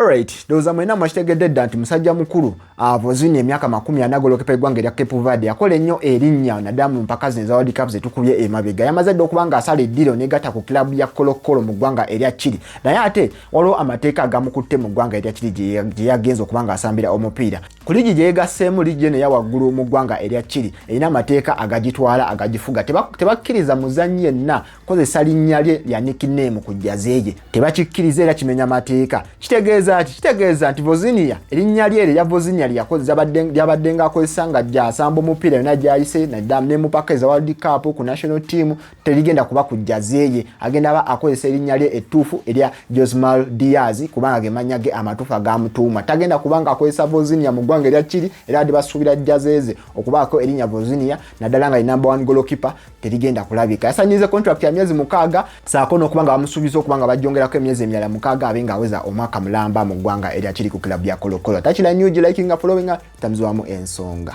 Alright, doza mwena mwashitegedde nti musajja mukulu Vozinha emyaka 40 agolokepa eggwanga erya Cape Verde yakola ennyo erinnya nadamu mpaka zinza World Cup zetukubye emabega. Yamaze dde okubanga asala eddiro negata ku club ya Kolokolo mu ggwanga erya Chile. Naye ate waliwo amateeka agamukutte mu ggwanga erya Chile gye yagenza okubanga asambira omupiira. Ku ligi gye yegasseemu ligi eno eyawaggulu mu ggwanga erya Chile erina amateeka agagitwala agagifuga. Tebakkiriza muzannyi yenna kozesa linnya lye lya nickname ku jjaze ye. Tebakikkiriza era kimenya mateeka. Kitegeeza nti Vozinha erinnya lye ya Vozinha lyakozesa yabadde ng'akozesa nga gy'asamba omupiira yonna gy'ayise naddala ne mu paka eza World Cup ku national team terigenda kuba ku jjaze ye. Agenda aba akozesa erinnya lye ettuufu erya Josmal Diaz kubanga gemanya ge amatuufu agamutuuma. Tagenda kubanga akozesa Vozinha mu ggwanga erya Chile era adi basuubira jjaze ze okubaako erinnya Vozinha naddala nga number 1 goalkeeper terigenda kulabika. Yasanyize contract ya myezi 6 saako n'okubanga bamusuubiza okubanga bajjongerako emyezi emirala 6 abe ng'aweza omwaka mulamba mu ggwanga erya Chile ku club ya Kolokolo. Tachila news liking following tamzwamu ensonga.